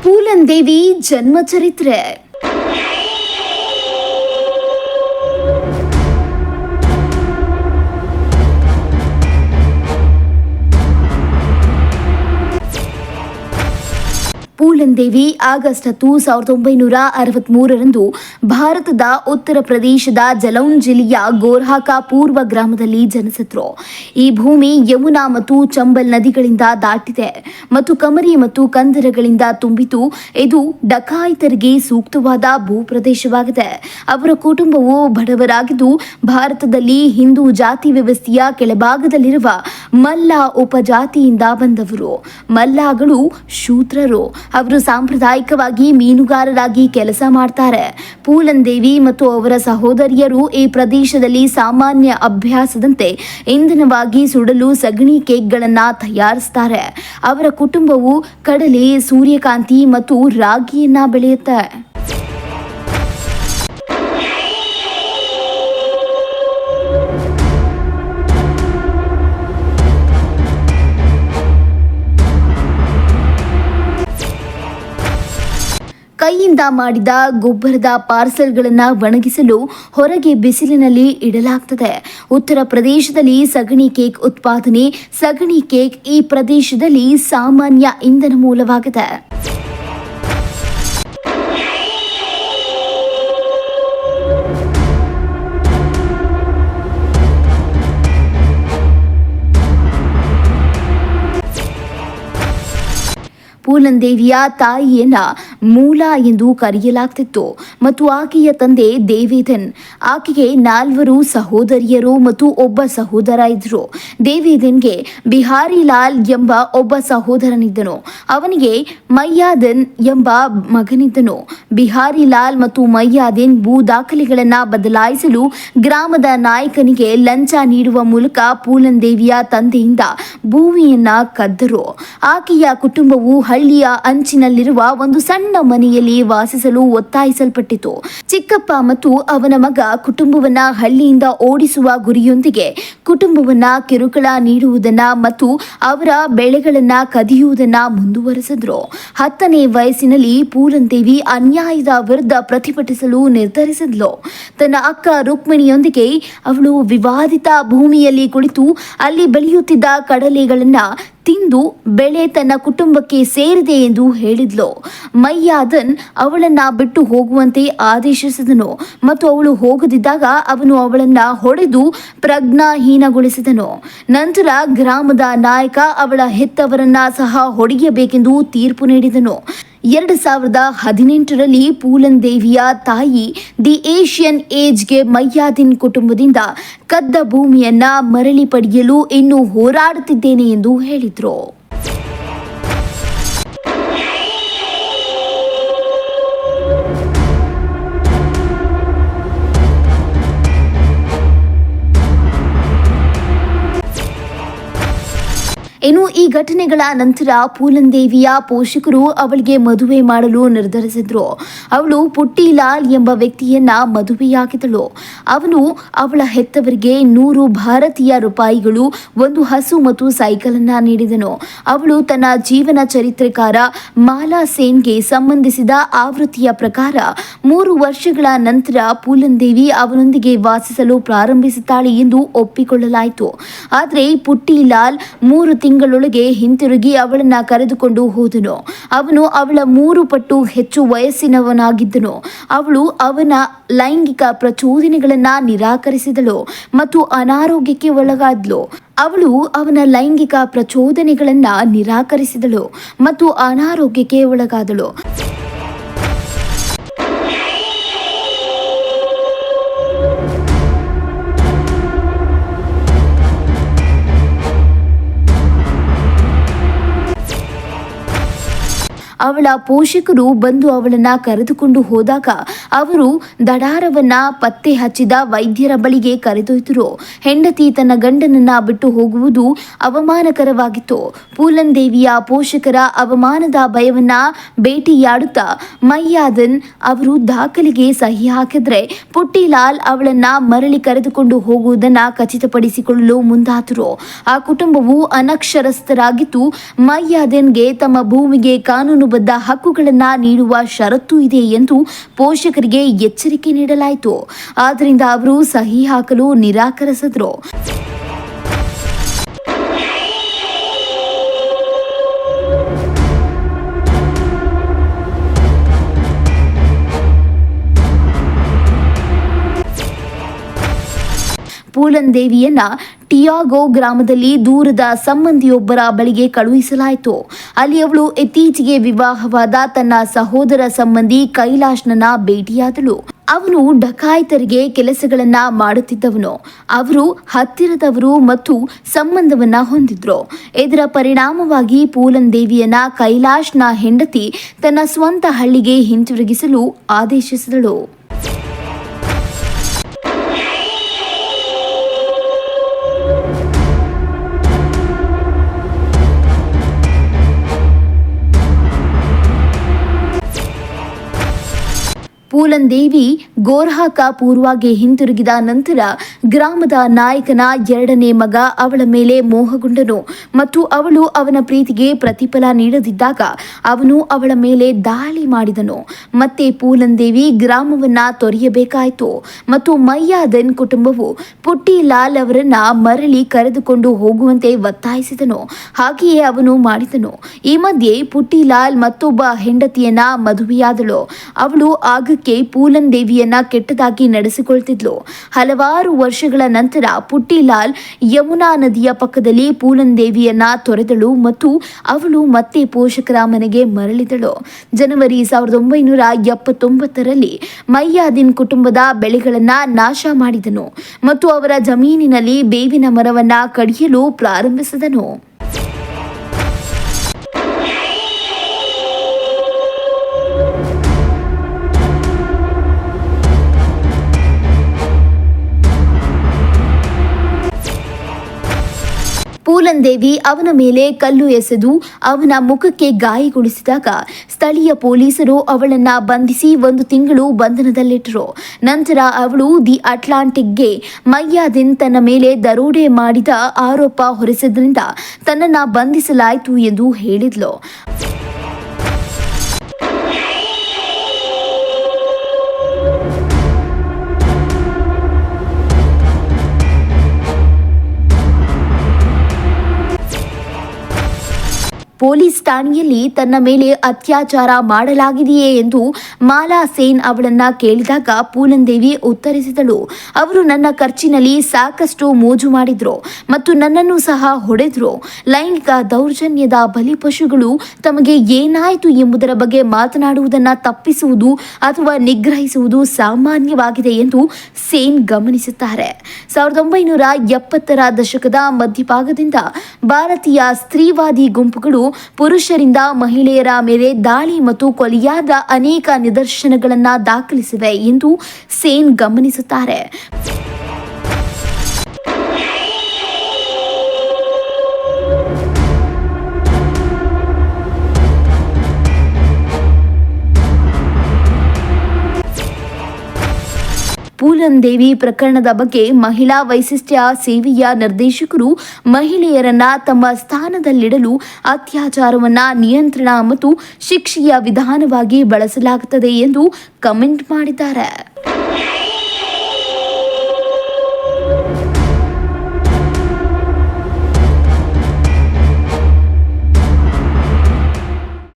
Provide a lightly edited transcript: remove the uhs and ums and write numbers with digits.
ಪೂಲನ್ ದೇವಿ ಜನ್ಮ ಚರಿತ್ರೆ. ಪೂಲನ್ ದೇವಿ ಆಗಸ್ಟ್ 10, 1963ರಂದು ಭಾರತದ ಉತ್ತರ ಪ್ರದೇಶದ ಜಲೌನ್ ಜಿಲ್ಲೆಯ ಗೋರ್ಹಾಕ ಪೂರ್ವ ಗ್ರಾಮದಲ್ಲಿ ಜನಿಸಿದ್ರು. ಈ ಭೂಮಿ ಯಮುನಾ ಮತ್ತು ಚಂಬಲ್ ನದಿಗಳಿಂದ ದಾಟಿದೆ ಮತ್ತು ಕಮರಿ ಮತ್ತು ಕಂದರಗಳಿಂದ ತುಂಬಿತು. ಇದು ಡಕಾಯಿತರಿಗೆ ಸೂಕ್ತವಾದ ಭೂಪ್ರದೇಶವಾಗಿದೆ. ಅವರ ಕುಟುಂಬವು ಬಡವರಾಗಿದ್ದು ಭಾರತದಲ್ಲಿ ಹಿಂದೂ ಜಾತಿ ವ್ಯವಸ್ಥೆಯ ಕೆಳಭಾಗದಲ್ಲಿರುವ ಮಲ್ಲ ಉಪಜಾತಿಯಿಂದ ಬಂದವರು. ಮಲ್ಲಾಗಳು ಶೂದ್ರರು. ಅವರು ಸಾಂಪ್ರದಾಯಿಕವಾಗಿ ಮೀನುಗಾರರಾಗಿ ಕೆಲಸ ಮಾಡ್ತಾರೆ. ಪೂಲನ್ ದೇವಿ ಮತ್ತು ಅವರ ಸಹೋದರಿಯರು ಈ ಪ್ರದೇಶದಲ್ಲಿ ಸಾಮಾನ್ಯ ಅಭ್ಯಾಸದಂತೆ ಇಂಧನವಾಗಿ ಸುಡಲು ಸಗಣಿ ಕೇಕ್ಗಳನ್ನು ತಯಾರಿಸ್ತಾರೆ. ಅವರ ಕುಟುಂಬವು ಕಡಲೆ, ಸೂರ್ಯಕಾಂತಿ ಮತ್ತು ರಾಗಿಯನ್ನ ಬೆಳೆಯುತ್ತೆ. ಕೈಯಿಂದ ಮಾಡಿದ ಗೊಬ್ಬರದ ಪಾರ್ಸೆಲ್ಗಳನ್ನು ಒಣಗಿಸಲು ಹೊರಗೆ ಬಿಸಿಲಿನಲ್ಲಿ ಇಡಲಾಗ್ತದೆ. ಉತ್ತರ ಪ್ರದೇಶದಲ್ಲಿ ಸಗಣಿ ಕೇಕ್ ಉತ್ಪಾದನೆ. ಸಗಣಿ ಕೇಕ್ ಈ ಪ್ರದೇಶದಲ್ಲಿ ಸಾಮಾನ್ಯ ಇಂಧನ ಮೂಲವಾಗಿದೆ. ಪೂಲನ್ ದೇವಿಯ ತಾಯಿಯನ್ನ ಮೂಲ ಎಂದು ಕರೆಯಲಾಗ್ತಿತ್ತು ಮತ್ತು ಆಕೆಯ ತಂದೆ ದೇವೇದನ್. ಆಕೆಗೆ 4 ಸಹೋದರಿಯರು ಮತ್ತು ಒಬ್ಬ ಸಹೋದರ ಇದ್ರು. ದೇವೇದನ್ಗೆ ಬಿಹಾರಿ ಲಾಲ್ ಎಂಬ ಒಬ್ಬ ಸಹೋದರನಿದ್ದನು. ಅವನಿಗೆ ಮಯ್ಯಾದನ್ ಎಂಬ ಮಗನಿದ್ದನು. ಬಿಹಾರಿ ಲಾಲ್ ಮತ್ತು ಮಯ್ಯಾದನ್ ಭೂ ದಾಖಲೆಗಳನ್ನು ಬದಲಾಯಿಸಲು ಗ್ರಾಮದ ನಾಯಕನಿಗೆ ಲಂಚ ನೀಡುವ ಮೂಲಕ ಪೂಲನ್ ದೇವಿಯ ತಂದೆಯಿಂದ ಭೂಮಿಯನ್ನ ಕದ್ದರು. ಆಕೆಯ ಕುಟುಂಬವು ಹಳ್ಳಿಯ ಅಂಚಿನಲ್ಲಿರುವ ಒಂದು ಸಣ್ಣ ಮನೆಯಲ್ಲಿ ವಾಸಿಸಲು ಒತ್ತಾಯಿಸಲ್ಪಟ್ಟಿತು. ಚಿಕ್ಕಪ್ಪ ಮತ್ತು ಅವನ ಮಗ ಕುಟುಂಬವನ್ನ ಹಳ್ಳಿಯಿಂದ ಓಡಿಸುವ ಗುರಿಯೊಂದಿಗೆ ಕುಟುಂಬವನ್ನ ಕಿರುಕುಳ ನೀಡುವುದನ್ನ ಮತ್ತು ಅವರ ಬೆಳೆಗಳನ್ನ ಕದಿಯುವುದನ್ನ ಮುಂದುವರೆಸಿದ್ರು. 10ನೇ ವಯಸ್ಸಿನಲ್ಲಿ ಪೂಲನ್ ದೇವಿ ಅನ್ಯಾಯದ ವಿರುದ್ಧ ಪ್ರತಿಭಟಿಸಲು ನಿರ್ಧರಿಸಿದ್ಲು. ತನ್ನ ಅಕ್ಕ ರುಕ್ಮಿಣಿಯೊಂದಿಗೆ ಅವಳು ವಿವಾದಿತ ಭೂಮಿಯಲ್ಲಿ ಕುಳಿತು ಅಲ್ಲಿ ಬೆಳೆಯುತ್ತಿದ್ದ ಕಡಲೆಗಳನ್ನ ತಿಂದು ಬೆಳೆ ತನ್ನ ಕುಟುಂಬಕ್ಕೆ ಸೇರಿದೆ ಎಂದು ಹೇಳಿದ್ಲು. ಮಯ್ಯಾದನ್ ಅವಳನ್ನ ಬಿಟ್ಟು ಹೋಗುವಂತೆ ಆದೇಶಿಸಿದನು ಮತ್ತು ಅವಳು ಹೋಗದಿದ್ದಾಗ ಅವನು ಅವಳನ್ನ ಹೊಡೆದು ಪ್ರಜ್ಞಾಹೀನಗೊಳಿಸಿದನು. ನಂತರ ಗ್ರಾಮದ ನಾಯಕ ಅವಳ ಹೆತ್ತವರನ್ನ ಸಹ ಹೊಡೆಯಬೇಕೆಂದು ತೀರ್ಪು ನೀಡಿದನು. 2018ರಲ್ಲಿ ಪೂಲನ್ ದೇವಿಯ ತಾಯಿ ದಿ ಏಷ್ಯನ್ ಏಜ್ಗೆ ಮಯ್ಯಾದಿನ್ ಕುಟುಂಬದಿಂದ ಕದ್ದ ಭೂಮಿಯನ್ನ ಮರಳಿ ಪಡೆಯಲು ಇನ್ನೂ ಹೋರಾಡುತ್ತಿದ್ದೇನೆ ಎಂದು ಹೇಳಿದ್ರು. ಇನ್ನು ಈ ಘಟನೆಗಳ ನಂತರ ಪೂಲನ್ ದೇವಿಯ ಪೋಷಕರು ಅವಳಿಗೆ ಮದುವೆ ಮಾಡಲು ನಿರ್ಧರಿಸಿದ್ರು. ಅವಳು ಪುಟ್ಟಿಲಾಲ್ ಎಂಬ ವ್ಯಕ್ತಿಯನ್ನ ಮದುವೆಯಾಗಿದ್ದಳು. ಅವನು ಅವಳ ಹೆತ್ತವರಿಗೆ 100 ಭಾರತೀಯ ರೂಪಾಯಿಗಳು, 1 ಹಸು ಮತ್ತು ಸೈಕಲ್ ಅನ್ನ ನೀಡಿದನು. ಅವಳು ತನ್ನ ಜೀವನ ಚರಿತ್ರೆಕಾರ ಮಾಲಾ ಸೇನ್ಗೆ ಸಂಬಂಧಿಸಿದ ಆವೃತ್ತಿಯ ಪ್ರಕಾರ 3 ವರ್ಷಗಳ ನಂತರ ಪೂಲನ್ ದೇವಿ ಅವನೊಂದಿಗೆ ವಾಸಿಸಲು ಪ್ರಾರಂಭಿಸುತ್ತಾಳೆ ಎಂದು ಒಪ್ಪಿಕೊಳ್ಳಲಾಯಿತು. ಆದರೆ ಪುಟ್ಟಿಲಾಲ್ 3 ತಿಂಗಳೊಳಗೆ ಹಿಂತಿರುಗಿ ಅವಳನ್ನ ಕರೆದುಕೊಂಡು ಹೋದನು. ಅವನು ಅವಳ 3 ಪಟ್ಟು ಹೆಚ್ಚು ವಯಸ್ಸಿನವನಾಗಿದ್ದನು. ಅವಳು ಅವನ ಲೈಂಗಿಕ ಪ್ರಚೋದನೆಗಳನ್ನ ನಿರಾಕರಿಸಿದಳು ಮತ್ತು ಅನಾರೋಗ್ಯಕ್ಕೆ ಒಳಗಾದ್ಲು. ಅವಳು ಅವನ ಲೈಂಗಿಕ ಪ್ರಚೋದನೆಗಳನ್ನ ನಿರಾಕರಿಸಿದಳು ಮತ್ತು ಅನಾರೋಗ್ಯಕ್ಕೆ ಒಳಗಾದಳು. ಅವಳ ಪೋಷಕರು ಬಂದು ಅವಳನ್ನ ಕರೆದುಕೊಂಡು ಹೋದಾಗ ಅವರು ದಡಾರವನ್ನ ಪತ್ತೆ ಹಚ್ಚಿದ ವೈದ್ಯರ ಬಳಿಗೆ ಕರೆದೊಯ್ದರು. ಹೆಂಡತಿ ತನ್ನ ಗಂಡನನ್ನ ಬಿಟ್ಟು ಹೋಗುವುದು ಅವಮಾನಕರವಾಗಿತ್ತು. ಪೂಲನ್ ದೇವಿಯ ಪೋಷಕರ ಅವಮಾನದ ಭಯವನ್ನ ಬೇಟೆಯಾಡುತ್ತಾ ಮಯ್ಯಾದನ್ ಅವರು ದಾಖಲೆಗೆ ಸಹಿ ಹಾಕಿದ್ರೆ ಪುಟ್ಟಿಲಾಲ್ ಅವಳನ್ನ ಮರಳಿ ಕರೆದುಕೊಂಡು ಹೋಗುವುದನ್ನ ಖಚಿತಪಡಿಸಿಕೊಳ್ಳಲು ಮುಂದಾದರು. ಆ ಕುಟುಂಬವು ಅನಕ್ಷರಸ್ಥರಾಗಿದ್ದು ಮಯ್ಯಾದನ್ಗೆ ತಮ್ಮ ಭೂಮಿಗೆ ಕಾನೂನು ಕಾನೂನುಬದ್ಧ ಹಕ್ಕುಗಳನ್ನು ನೀಡುವ ಷರತ್ತು ಇದೆ ಎಂದು ಪೋಷಕರಿಗೆ ಎಚ್ಚರಿಕೆ ನೀಡಲಾಯಿತು. ಆದ್ದರಿಂದ ಅವರು ಸಹಿ ಹಾಕಲು ನಿರಾಕರಿಸಿದರು. ಪೂಲನ್ ದೇವಿಯನ್ನ ಟಿಯಾಗೋ ಗ್ರಾಮದಲ್ಲಿ ದೂರದ ಸಂಬಂಧಿಯೊಬ್ಬರ ಬಳಿಗೆ ಕಳುಹಿಸಲಾಯಿತು. ಅಲ್ಲಿ ಅವಳು ಇತ್ತೀಚೆಗೆ ವಿವಾಹವಾದ ತನ್ನ ಸಹೋದರ ಸಂಬಂಧಿ ಕೈಲಾಶ್ನನ್ನ ಭೇಟಿಯಾದಳು. ಅವನು ಡಕಾಯಿತರಿಗೆ ಕೆಲಸಗಳನ್ನ ಮಾಡುತ್ತಿದ್ದವನು. ಅವರು ಹತ್ತಿರದವರು ಮತ್ತು ಸಂಬಂಧವನ್ನ ಹೊಂದಿದ್ರು. ಇದರ ಪರಿಣಾಮವಾಗಿ ಪೂಲನ್ ದೇವಿಯನ್ನ ಕೈಲಾಶ್ನ ಹೆಂಡತಿ ತನ್ನ ಸ್ವಂತ ಹಳ್ಳಿಗೆ ಹಿಂತಿರುಗಿಸಲು ಆದೇಶಿಸಿದಳು. ಪೂಲನ್ ದೇವಿ ಗೋರ್ಹಾಕ ಪೂರ್ವಾಗೆ ಹಿಂತಿರುಗಿದ ನಂತರ ಗ್ರಾಮದ ನಾಯಕನ ಎರಡನೇ ಮಗ ಅವಳ ಮೇಲೆ ಮೋಹಗೊಂಡನು ಮತ್ತು ಅವಳು ಅವನ ಪ್ರೀತಿಗೆ ಪ್ರತಿಫಲ ನೀಡದಿದ್ದಾಗ ಅವನು ಅವಳ ಮೇಲೆ ದಾಳಿ ಮಾಡಿದನು. ಮತ್ತೆ ಪೂಲನ್ ದೇವಿ ಗ್ರಾಮವನ್ನ ತೊರೆಯಬೇಕಾಯಿತು ಮತ್ತು ಮಯ್ಯಾದನ್ ಕುಟುಂಬವು ಪುಟ್ಟಿಲಾಲ್ ಅವರನ್ನ ಮರಳಿ ಕರೆದುಕೊಂಡು ಹೋಗುವಂತೆ ಒತ್ತಾಯಿಸಿದನು. ಹಾಗೆಯೇ ಅವನು ಮಾಡಿದನು. ಈ ಮಧ್ಯೆ ಪುಟ್ಟಿಲಾಲ್ ಮತ್ತೊಬ್ಬ ಹೆಂಡತಿಯನ್ನ ಮದುವೆಯಾದಳು. ಅವಳು ಆಗ ಪೂಲನ್ ದೇವಿಯನ್ನ ಕೆಟ್ಟದಾಗಿ ನಡೆಸಿಕೊಳ್ತಿದ್ಲು. ಹಲವಾರು ವರ್ಷಗಳ ನಂತರ ಪುಟ್ಟಿಲಾಲ್ ಯಮುನಾ ನದಿಯ ಪಕ್ಕದಲ್ಲಿ ಪೂಲನ್ ದೇವಿಯನ್ನ ತೊರೆದಳು ಮತ್ತು ಅವಳು ಮತ್ತೆ ಪೋಷಕರ ಮನೆಗೆ ಮರಳಿದಳು. ಜನವರಿ 1979ರಲ್ಲಿ ಮಯ್ಯಾದಿನ್ ಕುಟುಂಬದ ಬೆಳೆಗಳನ್ನ ನಾಶ ಮಾಡಿದನು ಮತ್ತು ಅವರ ಜಮೀನಿನಲ್ಲಿ ಬೇವಿನ ಮರವನ್ನ ಕಡಿಯಲು ಪ್ರಾರಂಭಿಸಿದನು. ಪೂಲನ್ ದೇವಿ ಅವನ ಮೇಲೆ ಕಲ್ಲು ಎಸೆದು ಅವನ ಮುಖಕ್ಕೆ ಗಾಯಗೊಳಿಸಿದಾಗ ಸ್ಥಳೀಯ ಪೊಲೀಸರು ಅವಳನ್ನ ಬಂಧಿಸಿ 1 ತಿಂಗಳು ಬಂಧನದಲ್ಲಿಟ್ಟರು. ನಂತರ ಅವಳು ದಿ ಅಟ್ಲಾಂಟಿಕ್ಗೆ ಮಯ್ಯಾದಿನ್ ತನ್ನ ಮೇಲೆ ದರೋಡೆ ಮಾಡಿದ ಆರೋಪ ಹೊರಿಸಿದ್ರಿಂದ ತನ್ನನ್ನು ಬಂಧಿಸಲಾಯಿತು ಎಂದು ಹೇಳಿದ್ಲು. ಪೊಲೀಸ್ ಠಾಣೆಯಲ್ಲಿ ತನ್ನ ಮೇಲೆ ಅತ್ಯಾಚಾರ ಮಾಡಲಾಗಿದೆಯೇ ಎಂದು ಮಾಲಾ ಸೇನ್ ಅವಳನ್ನ ಕೇಳಿದಾಗ ಪೂಲನ್ ದೇವಿ ಉತ್ತರಿಸಿದಳು, ಅವರು ನನ್ನ ಖರ್ಚಿನಲ್ಲಿ ಸಾಕಷ್ಟು ಮೋಜು ಮಾಡಿದ್ರು ಮತ್ತು ನನ್ನನ್ನು ಸಹ ಹೊಡೆದ್ರು. ಲೈಂಗಿಕ ದೌರ್ಜನ್ಯದ ಬಲಿಪಶುಗಳು ತಮಗೆ ಏನಾಯಿತು ಎಂಬುದರ ಬಗ್ಗೆ ಮಾತನಾಡುವುದನ್ನು ತಪ್ಪಿಸುವುದು ಅಥವಾ ನಿಗ್ರಹಿಸುವುದು ಸಾಮಾನ್ಯವಾಗಿದೆ ಎಂದು ಸೇನ್ ಗಮನಿಸುತ್ತಾರೆ. 1970ರ ದಶಕದ ಮಧ್ಯಭಾಗದಿಂದ ಭಾರತೀಯ ಸ್ತ್ರೀವಾದಿ ಗುಂಪುಗಳು ಪುರುಷರಿಂದ ಮಹಿಳೆಯರ ಮೇಲೆ ದಾಳಿ ಮತ್ತು ಕೊಲೆಯಾದ ಅನೇಕ ನಿದರ್ಶನಗಳನ್ನು ದಾಖಲಿಸಿವೆ ಎಂದು ಸೇನ್ ಗಮನಿಸುತ್ತಾರೆ. ಪೂಲನ್ ದೇವಿ ಪ್ರಕರಣದ ಬಗ್ಗೆ ಮಹಿಳಾ ವೈಶಿಷ್ಟ್ಯ ಸೇವೆಯ ನಿರ್ದೇಶಕರು ಮಹಿಳೆಯರನ್ನ ತಮ್ಮ ಸ್ಥಾನದಲ್ಲಿಡಲು ಅತ್ಯಾಚಾರವನ್ನ ನಿಯಂತ್ರಣ ಮತ್ತು ಶಿಕ್ಷೆಯ ವಿಧಾನವಾಗಿ ಬಳಸಲಾಗುತ್ತದೆ ಎಂದು ಕಮೆಂಟ್ ಮಾಡಿದ್ದಾರೆ.